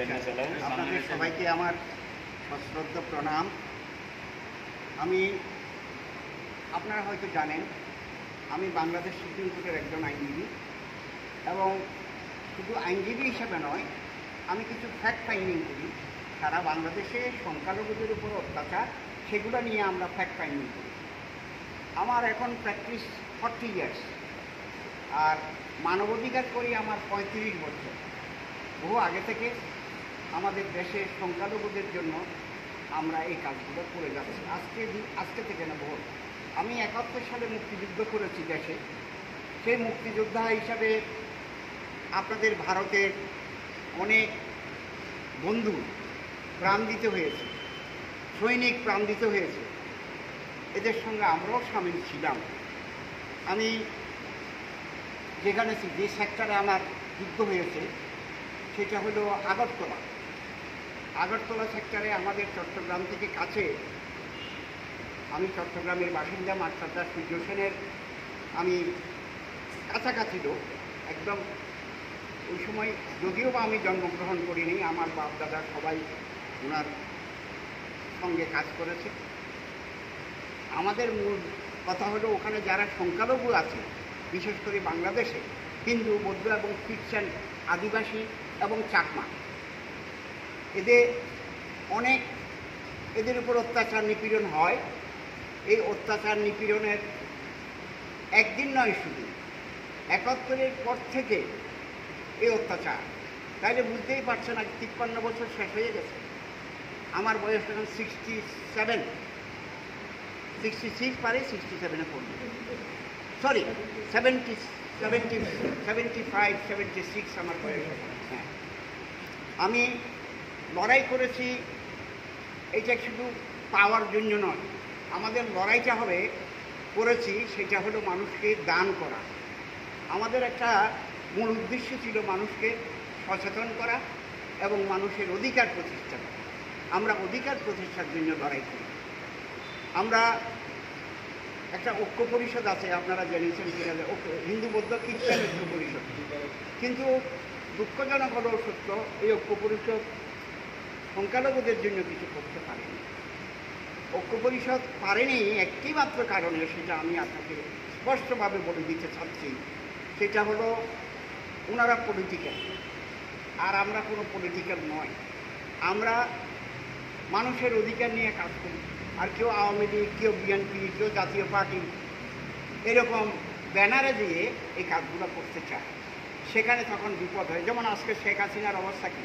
আপনাদের সবাইকে আমার সশ্রদ্ধ প্রণাম। আমি আপনারা হয়তো জানেন আমি বাংলাদেশ সুপ্রিম কোর্টের একজন আইনজীবী, এবং শুধু আইনজীবী হিসেবে নয়, আমি কিছু ফ্যাক্ট ফাইন্ডিং করি। সারা বাংলাদেশে সংখ্যালঘুদের উপর অত্যাচার, সেগুলো নিয়ে আমরা ফ্যাক্ট ফাইন্ডিং করি। আমার এখন প্র্যাকটিস 40 ইয়ার্স, আর মানবাধিকার করি আমার 35 বছর। বহু আগে থেকে আমাদের দেশে সংখ্যালঘুদের জন্য আমরা এই কাজগুলো করে যাচ্ছি। আজকে থেকে না, বহু। আমি 71 সালে মুক্তিযুদ্ধ করেছি দেশে। সেই মুক্তিযোদ্ধা হিসাবে আপনাদের ভারতের অনেক বন্ধু প্রাণ দিতে হয়েছে, সৈনিক প্রাণ দিতে হয়েছে, এদের সঙ্গে আমরাও সামিল ছিলাম। আমি যেখানে যে সেক্টরে আমার যুদ্ধ হয়েছে সেটা হলো আগরতলা সেক্টরে, আমাদের চট্টগ্রাম থেকে কাছে। আমি চট্টগ্রামের বাসিন্দা, মাস্টারদা সূর্য সেনের আমি কাছাকাছি লোক একদম। ওই সময় যদিও বা আমি জন্মগ্রহণ করিনি, আমার বাপ দাদা সবাই ওনার সঙ্গে কাজ করেছে। আমাদের মূল কথা হলো ওখানে যারা সংখ্যালঘু আছে, বিশেষ করে বাংলাদেশে হিন্দু, বৌদ্ধ এবং খ্রিশ্চান, আদিবাসী এবং চাকমা, এদের উপর অত্যাচার নিপীড়ন হয়। এই অত্যাচার নিপীড়নের একদিন নয়, শুধু 71-এর পর থেকে এই অত্যাচার। তাইলে বুঝতেই পারছেন, আজ 53 বছর শেষ হয়ে গেছে। আমার বয়স এখন 67, 66 পারে 67-এ পড়বে, সরি 75, 76 আমার বয়স। হ্যাঁ, আমি লড়াই করেছি। এইটা শুধু পাওয়ার জন্য নয়, আমাদের লড়াইটা করেছি সেটা হলো মানুষকে দান করা। আমাদের একটা মূল উদ্দেশ্য ছিল মানুষকে সচেতন করা এবং মানুষের অধিকার প্রতিষ্ঠা করা। আমরা অধিকার প্রতিষ্ঠার জন্য লড়াই করি। আমরা একটা ঐক্য পরিষদ আছে, আপনারা জেনেছেন কিনা, হিন্দু বৌদ্ধ খ্রিস্টান ঐক্য পরিষদ। কিন্তু দুঃখজনক হলেও সত্য, এই ঐক্য পরিষদ সংখ্যালঘুদের জন্য কিছু করতে পারেনি। ঐক্য পরিষদ পারেনি একটি মাত্র কারণে, সেটা আমি আপনাকে স্পষ্টভাবে বলে দিতে চাচ্ছি। সেটা হলো ওনারা পলিটিক্যাল, আর আমরা কোনো পলিটিক্যাল নয়। আমরা মানুষের অধিকার নিয়ে কাজ করি। আর কেউ আওয়ামী লীগ, কেউ বিএনপি, কেউ জাতীয় পার্টি, এরকম ব্যানারে দিয়ে এই কাজগুলো করতে চায়। সেখানে তখন বিপদ হয়। যেমন আজকে শেখ হাসিনার অবস্থা কী?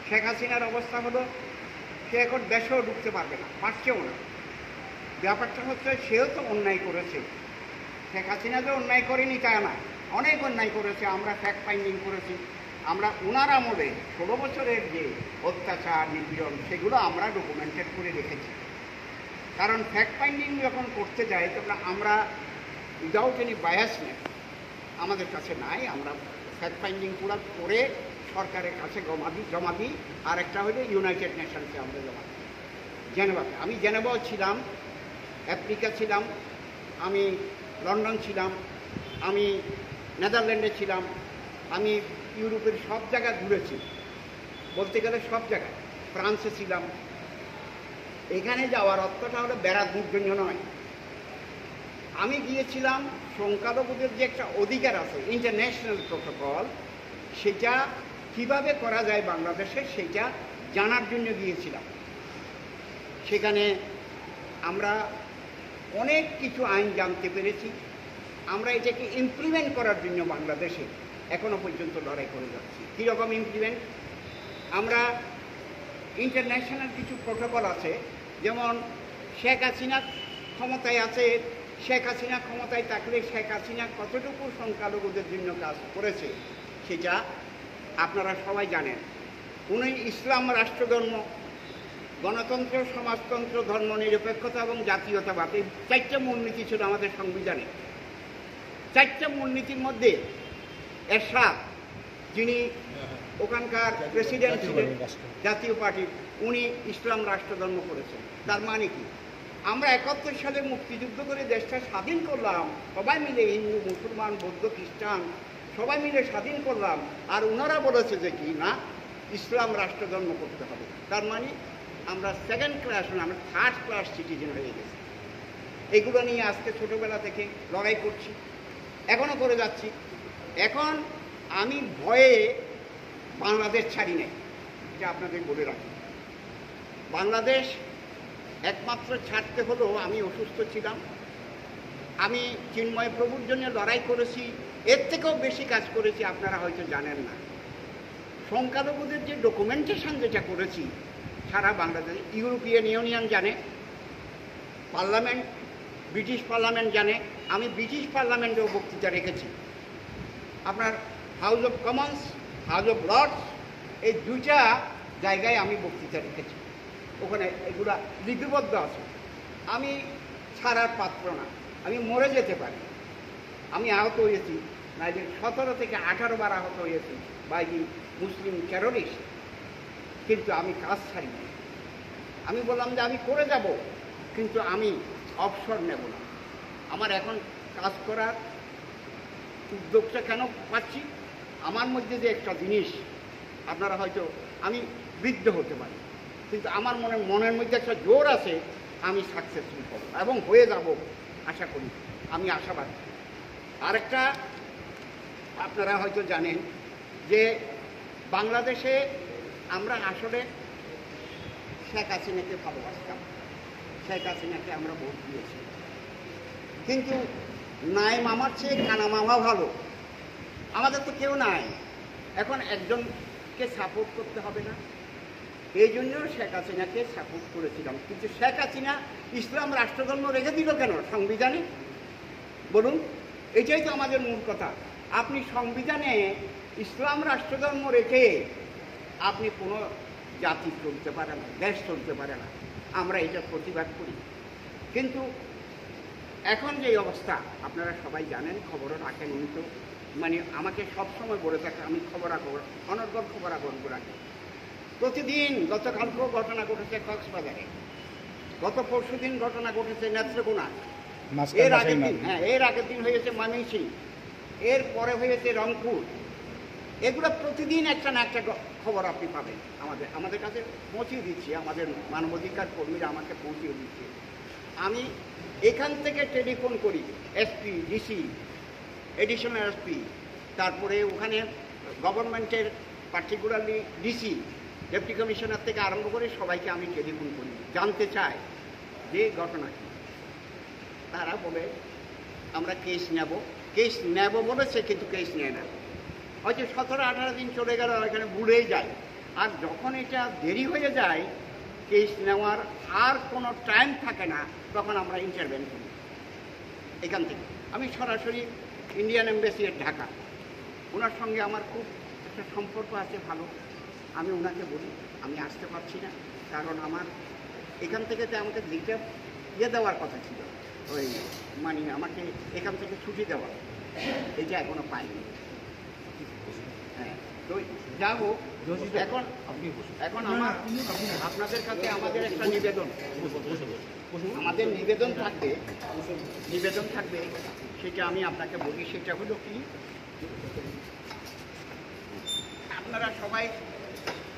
শেখ হাসিনার অবস্থা হলো সে এখন দেশেও ঢুকতে পারবে না, পারছেও না। ব্যাপারটা হচ্ছে সেও তো অন্যায় করেছে। শেখ হাসিনা যে অন্যায় করেনি তা না, অনেক অন্যায় করেছে। আমরা ফ্যাক্ট ফাইন্ডিং করেছি। আমরা ওনার আমলে 16 বছরের যে অত্যাচার, নিপীড়ন, সেগুলো আমরা ডকুমেন্টেড করে রেখেছি। কারণ ফ্যাক্ট ফাইন্ডিং যখন করতে যাই, তখন আমরা উইদাউট এনি বায়াসনেস আমাদের কাছে নাই। আমরা ফ্যাক্ট ফাইন্ডিং করে সরকারের কাছে জমা দিই। আর একটা হলো ইউনাইটেড নেশনসে আমরা জমা দিই, জেনেভাতে। আমি জেনেভাও ছিলাম, আফ্রিকা ছিলাম, আমি লন্ডন ছিলাম, আমি নেদারল্যান্ডে ছিলাম, আমি ইউরোপের সব জায়গায় ঘুরেছি, বলতে গেলে সব জায়গায়। ফ্রান্সে ছিলাম। এখানে যাওয়ার অর্থটা হলো বেড়ানোর জন্য নয়। আমি গিয়েছিলাম সংখ্যালঘুদের যে একটা অধিকার আছে, ইন্টারন্যাশনাল প্রোটোকল, সেটা কিভাবে করা যায় বাংলাদেশে, সেটা জানার জন্য গিয়েছিলাম। সেখানে আমরা অনেক কিছু আইন জানতে পেরেছি। আমরা এটাকে ইমপ্লিমেন্ট করার জন্য বাংলাদেশে এখনও পর্যন্ত লড়াই করে যাচ্ছি। কীরকম ইমপ্লিমেন্ট? আমরা ইন্টারন্যাশনাল কিছু প্রোটোকল আছে, যেমন শেখ হাসিনা ক্ষমতায় আছে। শেখ হাসিনা ক্ষমতায় থাকলে শেখ হাসিনা কতটুকু সংখ্যালঘুদের জন্য কাজ করেছে সেটা আপনারা সবাই জানেন। উনি ইসলাম রাষ্ট্রধর্ম, গণতন্ত্র, সমাজতন্ত্র, ধর্ম নিরপেক্ষতা এবং জাতীয়তাবাদ, এই 4টা মূলনীতি ছিল আমাদের সংবিধানে। 4টা মূলনীতির মধ্যে এরশাদ, যিনি ওখানকার প্রেসিডেন্ট ছিলেন জাতীয় পার্টির, উনি ইসলাম রাষ্ট্রধর্ম করেছেন। তার মানে কি? আমরা 71 সালে মুক্তিযুদ্ধ করে দেশটা স্বাধীন করলাম, সবাই মিলে, হিন্দু, মুসলমান, বৌদ্ধ, খ্রিস্টান সবাই মিলে স্বাধীন করলাম। আর ওনারা বলেছে যে কি না, ইসলাম রাষ্ট্র জন্ম করতে হবে। তার মানে আমরা সেকেন্ড ক্লাস না, আমরা থার্ড ক্লাস সিটিজেন হয়ে গেছি। এগুলো নিয়ে আজকে ছোটোবেলা থেকে লড়াই করছি, এখনও করে যাচ্ছি। এখন আমি ভয়ে বাংলাদেশ ছাড়ি নাই, এটা আপনাদের বলে রাখি। বাংলাদেশ একমাত্র ছাড়তে হলো আমি অসুস্থ ছিলাম, আমি চিন্ময় প্রভুর জন্য লড়াই করেছি, এর থেকেও বেশি কাজ করেছি, আপনারা হয়তো জানেন না। সংখ্যালঘুদের যে ডকুমেন্টেশন যেটা করেছি সারা বাংলাদেশ, ইউরোপিয়ান ইউনিয়ন জানে, পার্লামেন্ট, ব্রিটিশ পার্লামেন্ট জানে। আমি ব্রিটিশ পার্লামেন্টেও বক্তৃতা রেখেছি, আপনার House of Commons, House of Lords, এই দুইটা জায়গায় আমি বক্তৃতা রেখেছি। ওখানে এগুলা লিপিবদ্ধ আছে। আমি ছাড়ার পাত্র না, আমি মরে যেতে পারি। আমি আহত হয়েছি, নাইলে 17 থেকে 18 বার আহত হয়েছি বাই দি মুসলিম টেররিস্ট, কিন্তু আমি কাজ ছাড়ি না। আমি বললাম যে আমি করে যাব, কিন্তু আমি অবসর নেব না। আমার এখন কাজ করার উদ্যোগটা কেন পাচ্ছি, আমার মধ্যে যে একটা জিনিস, আপনারা হয়তো, আমি বৃদ্ধ হতে পারি, কিন্তু আমার মনের মধ্যে একটা জোর আছে, আমি সাকসেসফুল হব এবং হয়ে যাব আশা করি, আমি আশাবাদী। আরেকটা আপনারা হয়তো জানেন যে বাংলাদেশে আমরা আসলে শেখ হাসিনাকে ভালোবাসতাম, শেখ হাসিনাকে আমরা ভোট দিয়েছি, কিন্তু নাই মামার চেয়ে কানা মামা ভালো। আমাদের তো কেউ নাই, এখন একজনকে সাপোর্ট করতে হবে না, এই জন্য শেখ হাসিনাকে সাপোর্ট করেছিলাম। কিন্তু শেখ হাসিনা ইসলাম রাষ্ট্রধর্ম রেখে দিল কেন সংবিধানে, বলুন? এটাই তো আমাদের মূল কথা। আপনি সংবিধানে ইসলাম রাষ্ট্রধর্ম রেখে আপনি কোনো জাতি চলতে পারে না, দেশ চলতে পারে না। আমরা এটা প্রতিবাদ করি, কিন্তু এখন যে অবস্থা আপনারা সবাই জানেন, খবরও রাখেন। উনি তো মানে আমাকে সবসময় বলে থাকে আমি খবরাখবর, অনর্গল খবরাখবর রাখি। প্রতিদিন, গতকালকেও ঘটনা ঘটেছে কক্সবাজারে, গত পরশুদিন ঘটনা ঘটেছে নেত্রকোনা, এর আগের দিন হয়েছে ময়মনসিংহ, এর পরে হয়েছে রংপুর। এগুলো প্রতিদিন একটা না একটা খবর আপনি পাবেন। আমাদের কাছে পৌঁছিয়ে দিচ্ছি, আমাদের মানবাধিকার কর্মীরা আমাকে পৌঁছিয়ে দিচ্ছে। আমি এখান থেকে টেলিফোন করি এসপি, ডিসি, এডিশনাল এসপি, তারপরে ওখানে গভর্নমেন্টের পার্টিকুলারলি ডিসি, ডেপুটি কমিশনার থেকে আরম্ভ করে সবাইকে আমি টেলিফোন করি, জানতে চাই যে ঘটনা কী। তারা বলে আমরা কেস নেব বলেছে, কিন্তু কেস নেয় না। হয়তো 17-18 দিন চলে গেল, এখানে ভুলেই যায়। আর যখন এটা দেরি হয়ে যায়, কেস নেওয়ার আর কোনো টাইম থাকে না, তখন আমরা ইন্টারভেন করি এখান থেকে। আমি সরাসরি ইন্ডিয়ান এমবাসি ঢাকা, ওনার সঙ্গে আমার খুব একটা সম্পর্ক আছে ভালো। আমি ওনাকে বলি আমি আসতে পারছি না, কারণ আমার এখান থেকে আমাকে দিতে দেওয়ার কথা ছিল, ওই মানে আমাকে এখান থেকে ছুটি দেওয়া, এটা এখনো পাইনি। হ্যাঁ, তো যা হোক, এখন আপনাদের কাছে আমাদের একটা নিবেদন থাকবে, সেটা আমি আপনাকে বলি। সেটা হলো কি, আপনারা সবাই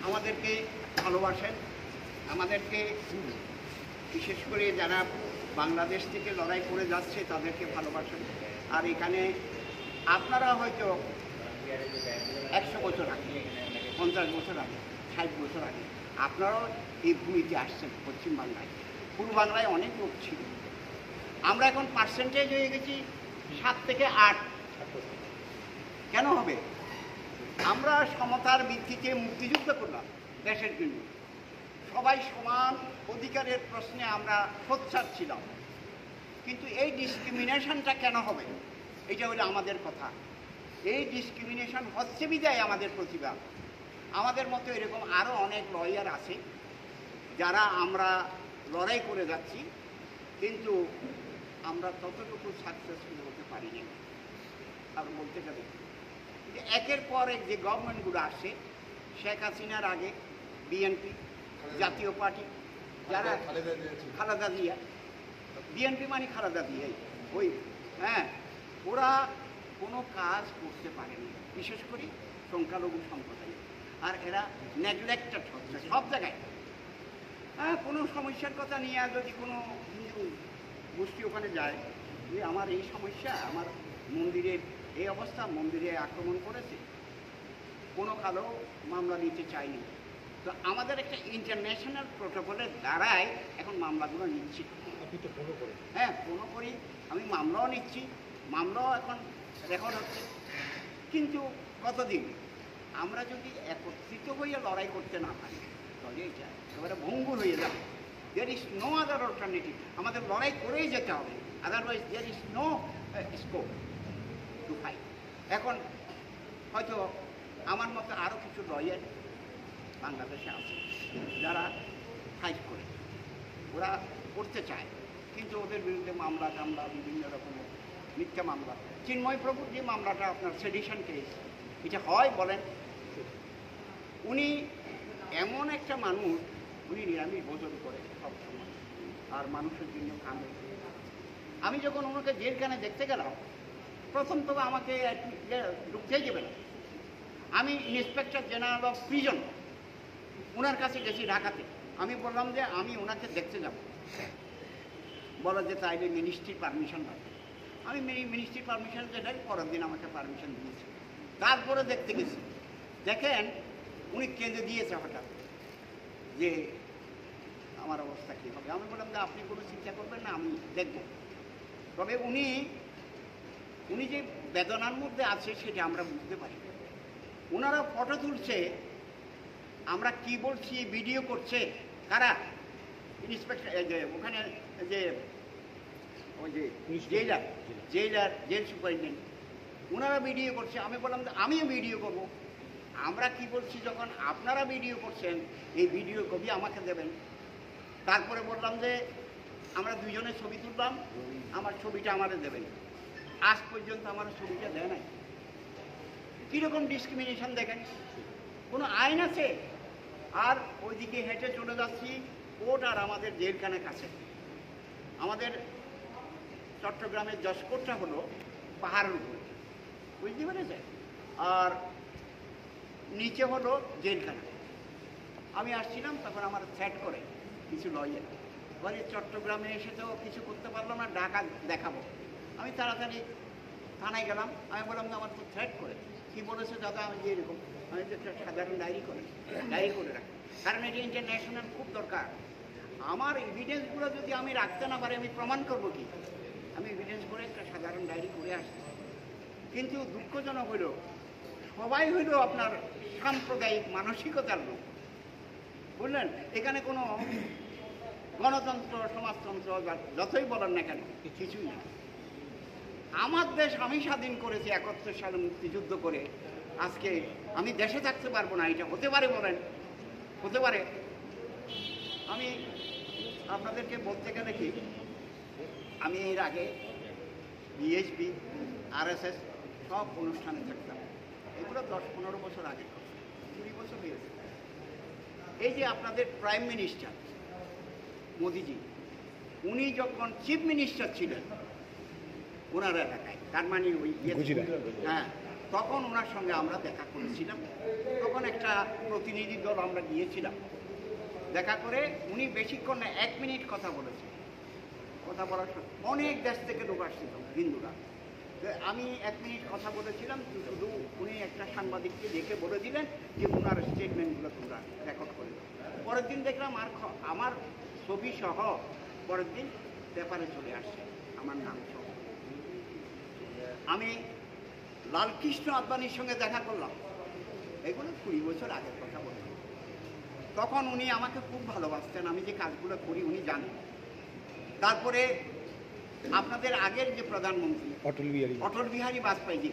আমাদেরকে ভালোবাসেন, আমাদেরকে বিশেষ করে যারা বাংলাদেশ থেকে লড়াই করে যাচ্ছে তাদেরকে ভালোবাসেন। আর এখানে আপনারা হয়তো 100 বছর আগে, 50 বছর আগে, 60 বছর আগে আপনারাও এই ভূমিতে আসছেন। পশ্চিমবাংলায়, পূর্ব বাংলায় অনেক লোক ছিল। আমরা এখন পার্সেন্টেজ হয়ে গেছি 7 থেকে 8। কেন হবে? আমরা সমতার ভিত্তিতে মুক্তিযুদ্ধ করলাম দেশের জন্য, সবাই সমান অধিকারের প্রশ্নে আমরা সোচ্চার ছিলাম। কিন্তু এই ডিসক্রিমিনেশনটা কেন হবে, এটা হলো আমাদের কথা। এই ডিসক্রিমিনেশন হচ্ছে বিদায় আমাদের প্রতিবাদ। আমাদের মতো এরকম আরও অনেক লয়ার আছে যারা আমরা লড়াই করে যাচ্ছি, কিন্তু আমরা ততটুকু সাকসেসফুল হতে পারিনি। আর বলতে গেলে যে একের পর এক যে গভর্নমেন্টগুলো আসে, শেখ হাসিনার আগে বিএনপি, জাতীয় পার্টি, যারা খালেদা জিয়া, বিএনপি মানে খালেদা জিয়াই, ওই হ্যাঁ, ওরা কোনো কাজ করতে পারেনি, বিশেষ করে সংখ্যালঘু সম্প্রদায়। আর এরা নেগলেক্টেড হচ্ছে সব জায়গায়। হ্যাঁ, কোনো সমস্যার কথা নিয়ে যদি কোনো হিন্দু গোষ্ঠী ওখানে যায় যে আমার এই সমস্যা, আমার মন্দিরের এই অবস্থা, মন্দিরে আক্রমণ করেছে, কোনো কালো মামলা নিতে চায়নি। তো আমাদের একটা ইন্টারন্যাশনাল প্রোটোকলের দ্বারাই এখন মামলাগুলো নিচ্ছি। আপনি তো ফলো করেন? হ্যাঁ, ফলো করি, আমি মামলাও নিচ্ছি, মামলাও এখন রেকর্ড হচ্ছে। কিন্তু কতদিন আমরা যদি একত্রিত হয়ে লড়াই করতে না পারি তাহলে এটা একেবারে ভঙ্গুর হয়ে যাবে। There is no other alternative, আমাদের লড়াই করেই যেতে হবে, otherwise there is no scope to fight. এখন হয়তো আমার মতো আরও কিছু লয়ার বাংলাদেশে আছে যারা ফাইট করে, ওরা করতে চায়, কিন্তু ওদের বিরুদ্ধে মামলা টামলা বিভিন্ন রকমের মিথ্যা মামলা। চিন্ময় প্রভুর যে মামলাটা আপনার সেডিশন কেস, এটা হয় বলেন? উনি এমন একটা মানুষ, উনি নিরামিষ ভোজন করে সবসময় আর মানুষের জন্য কামে। আমি যখন ওনাকে জেলখানে দেখতে গেলাম, প্রথম তো আমাকে ঢুকতেই দেবে না। আমি ইন্সপেক্টর জেনারেল অফ প্রিজন ওনার কাছে গেছি ঢাকাতে। আমি বললাম যে আমি ওনাকে দেখতে যাব, বলো যে তাইলে মিনিস্ট্রির পারমিশন পাবে। আমি মিনিস্ট্রির পারমিশন যেটাই পরের দিন আমাকে পারমিশন দিয়েছে। তারপরে দেখতে গেছি, দেখেন উনি কেঁদে দিয়েছে হঠাৎ যে আমার অবস্থা কী হবে। আমি বললাম যে আপনি কোনো চিন্তা করবেন না, আমি দেখব। তবে উনি যে বেদনার মধ্যে আছে সেটা আমরা বুঝতে পারি। ওনারা ফটো তুলছে, আমরা কি বলছি ভিডিও করছে কারা? ইন্সপেক্টর, ওখানে যে ওই যে জেল সুপারিনটেন্ডেন্ট, ওনারা ভিডিও করছে। আমি বললাম যে আমিও ভিডিও করব। আমরা কি বলছি, যখন আপনারা ভিডিও করছেন এই ভিডিও কপি আমাকে দেবেন। তারপরে বললাম যে আমরা দুজনের ছবি তুললাম, আমার ছবিটা আমাদের দেবেন। আজ পর্যন্ত আমার ছবিটা দেয় নাই। কীরকম ডিসক্রিমিনেশন দেখেন, কোনো আইন আছে? আর ওইদিকে হেঁটে চলে যাচ্ছি, কোর্ট আর আমাদের জেলখানার কাছে। আমাদের চট্টগ্রামের যশকোটটা হলো পাহাড়ের উপরে, বুঝতে পেরেছে, আর নিচে হলো জেলখানা। আমি আসছিলাম, তখন আমার থ্রেট করে কিছু লয়ার, বলে চট্টগ্রামে এসে তো কিছু করতে পারলাম না, ঢাকা দেখাবো। আমি তাড়াতাড়ি থানায় গেলাম। আমি বললাম যে আমার তো থ্রেট করে। কী বলেছে দাদা? আমি যে এরকম, আমি তো একটা সাধারণ ডায়েরি করে রাখি, কারণ এটা ইন্টারন্যাশনাল খুব দরকার। আমার এভিডেন্সগুলো যদি আমি রাখতে না পারি, আমি প্রমাণ করবো কি? আমি এভিডেন্স করে একটা সাধারণ ডায়েরি করে আসছি। কিন্তু দুঃখজনক হইল, সবাই হইল আপনার সাম্প্রদায়িক মানসিকতার লোক, বুঝলেন? এখানে কোনো গণতন্ত্র, সমাজতন্ত্র যতই বলেন না কেন, কিছুই না। আমার দেশ আমি স্বাধীন করেছি 71 সালে মুক্তিযুদ্ধ করে। আজকে আমি দেশে থাকতে পারবো না, এটা হতে পারে বলেন? হতে পারে? আমি আপনাদেরকে বলতে গেলে কি, আমি এর আগে বিএসপি, আরএসএস সব অনুষ্ঠানে থাকতাম। এগুলো 10-15 বছর আগে, 20 বছর হয়েছে। এই যে আপনাদের প্রাইম মিনিস্টার মোদিজি, উনি যখন চিফ মিনিস্টার ছিলেন ওনার এলাকায়, তার মানে ওই হ্যাঁ, তখন ওনার সঙ্গে আমরা দেখা করেছিলাম। তখন একটা প্রতিনিধি দল আমরা গিয়েছিলাম, দেখা করে উনি বেশিক্ষণ না 1 মিনিট কথা বলেছেন। কথা বলার সময় অনেক দেশ থেকে লোক আসছিল, হিন্দুরা। আমি 1 মিনিট কথা বলেছিলাম, শুধু উনি একটা সাংবাদিককে দেখে বলে দিলেন যে ওনার স্টেটমেন্টগুলো তোমরা রেকর্ড করে দাও। পরের দিন দেখলাম আমার ছবি সহ পরের দিন পেপারে চলে আসছে, আমার নাম সহ। আমি লালকৃষ্ণ আদবানির সঙ্গে দেখা করলাম, এগুলো 20 বছর আগের কথা বললাম। তখন উনি আমাকে খুব ভালোবাসতেন, আমি যে কাজগুলো করি উনি জানেন। তারপরে আপনাদের আগের যে প্রধানমন্ত্রী অটল বিহারী বাজপেয়ী,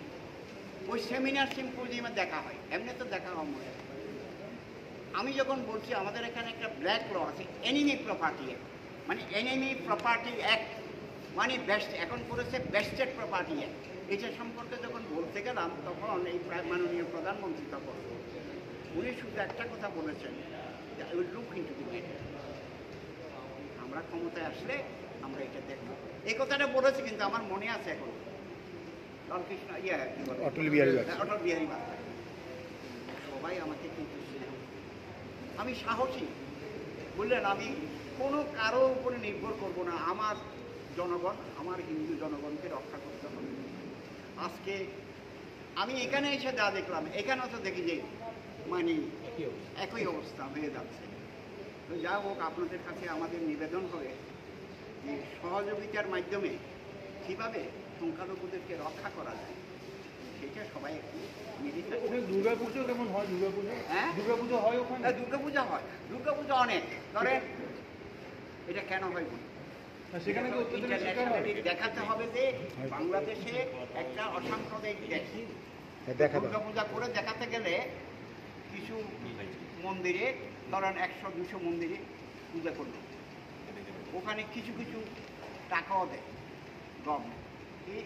ওই সেমিনার সিম্পোজিয়ামে দেখা হয়, এমনি তো দেখা হয় মনে। আমি যখন বলছি আমাদের এখানে একটা ব্ল্যাক ল আছে, এনিমি প্রপার্টি অ্যাক্ট, মানে এনিমি প্রপার্টি অ্যাক্ট মানে বেস্ট, এখন করেছে বেস্টেড প্রপার্টি অ্যাক্ট। এটা সম্পর্কে যখন বলতে গেলাম, তখন এই মাননীয় প্রধানমন্ত্রী তখন উনি শুধু একটা কথা বলেছেন, লুক ইনটু দি ম্যাটার, আমরা ক্ষমতায় আসলে আমরা এটা দেখব। এই কথাটা বলেছে, কিন্তু আমার মনে আছে এখন লালকৃষ্ণ অটল বিহারী বাজপেয়ী। সবাই আমাকে কিন্তু স্নেহ। আমি সাহসী, বুঝলেন, আমি কোনো কারো উপরে নির্ভর করব না। আমার জনগণ, আমার হিন্দু জনগণকে রক্ষা করতে হবে। আজকে আমি এখানে এসে যা দেখলাম, এখানেও তো দেখি যে মানে একই অবস্থা হয়ে যাচ্ছে। তো যা হোক, আপনাদের কাছে আমাদের নিবেদন হবে যে সহযোগিতার মাধ্যমে কীভাবে সংখ্যালঘুদেরকে রক্ষা করা যায় সেটা সবাই একটু মিলিত। দুর্গা পুজো কেমন হয়? দুর্গা পুজো, হ্যাঁ, দুর্গা পুজো হয় ওখানে? দুর্গা পূজা হয়। দুর্গা পূজা অনেক, ধরেন এটা কেন হয় বলি, সেখানে তো ইন্টারন্যাশনালি দেখাতে হবে যে বাংলাদেশে একটা অসাম্প্রদায়িক দেশ। দুর্গা পূজা করে দেখাতে গেলে কিছু মন্দিরে, ধরেন 100-200 মন্দিরে পূজা করলো, ওখানে কিছু কিছু টাকাও দেয় গভর্নমেন্ট।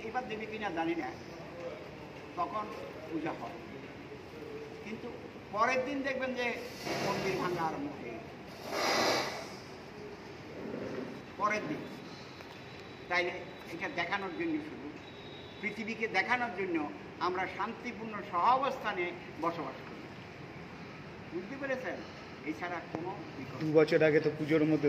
এবার দেবে কিনা জানি না, তখন পূজা হয়। কিন্তু পরের দিন দেখবেন যে মন্দির ভাঙা আরম্ভ হয়ে গেছে পরের দিন। তাইলে এটা দেখানোর জন্য, শুধু পৃথিবীকে দেখানোর জন্য আমরা শান্তিপূর্ণ সহাবস্থানে বসবাস করি, বুঝতে পেরেছেন? এছাড়া কোনো 2 বছর আগে তো পুজোর মধ্যে